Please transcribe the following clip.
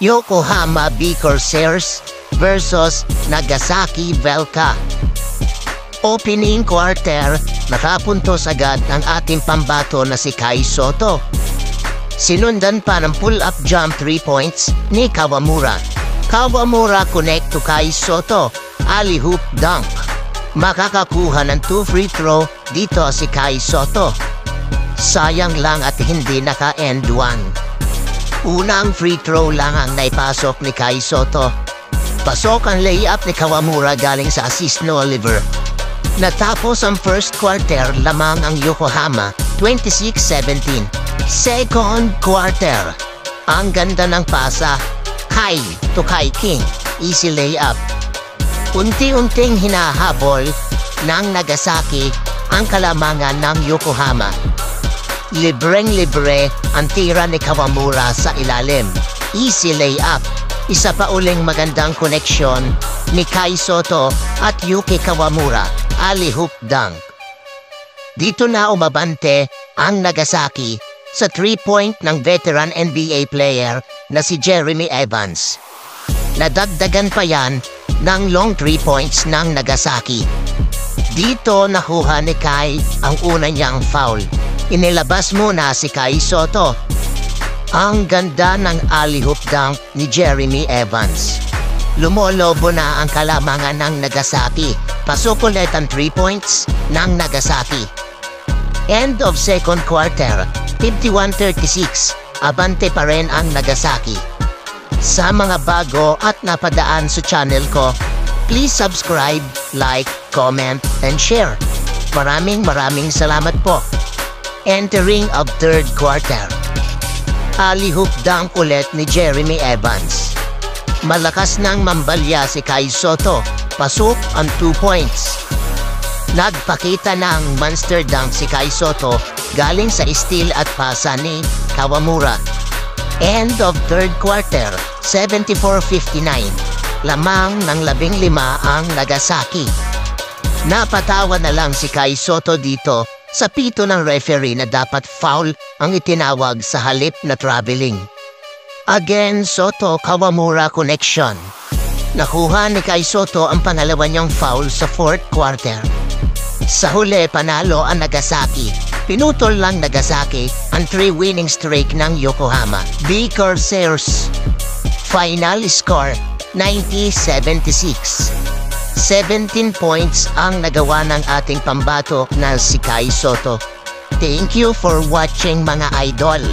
Yokohama B Corsairs versus Nagasaki Velka. Opening quarter, nakapuntos agad ang ating pambato na si Kai Sotto. Sinundan pa ng pull-up jump 3 points ni Kawamura. Kawamura connect to Kai Sotto, alley-hoop dunk. Makakakuha ng 2 free throw dito si Kai Sotto. Sayang lang at hindi naka-end 1. Unang free throw lang ang naipasok ni Kai Sotto. Pasok ang layup ni Kawamura galing sa assist ni Oliver. Natapos ang first quarter, lamang ang Yokohama, 26-17. Second quarter, ang ganda ng pasa, Kai to Kai King, easy layup. Unti-unting hinahabol ng Nagasaki ang kalamangan ng Yokohama. Libreng-libre ang tira ni Kawamura sa ilalim, easy layup. Isa pa uling magandang koneksyon ni Kai Sotto at Yuki Kawamura, alley-hoop dunk. Dito na umabante ang Nagasaki sa 3-point ng veteran NBA player na si Jeremy Evans. Nadagdagan pa yan ng long 3 points ng Nagasaki. Dito nakuha ni Kai ang una niyang foul. Inilabas muna si Kai Sotto. Ang ganda ng alley-hoop dunk ni Jeremy Evans. Lumolobo na ang kalamangan ng Nagasaki. Pasok ulit ang 3 points ng Nagasaki. End of second quarter, 51-36. Abante pa rin ang Nagasaki. Sa mga bago at napadaan sa channel ko, please subscribe, like, comment, and share. Maraming salamat po. Entering of third quarter. Alley-hoop dunk ulit ni Jeremy Evans. Malakas nang mambalya si Kai Sotto. Pasok ang 2 points. Nagpakita ng monster dunk si Kai Sotto galing sa steal at pasa ni Kawamura. End of third quarter, 74-59. Lamang ng 15 ang Nagasaki. Napatawa na lang si Kai Sotto dito sa pito ng referee na dapat foul ang itinawag sa halip na traveling. Again, Sotto-Kawamura connection. Nakuha ni Kai Sotto ang pangalawa niyang foul sa fourth quarter. Sa huli, panalo ang Nagasaki. Pinutol lang Nagasaki ang 3 winning streak ng Yokohama B Corsairs. Final score, 90-76. 17 points ang nagawa ng ating pambato na si Kai Sotto. Thank you for watching mga idol.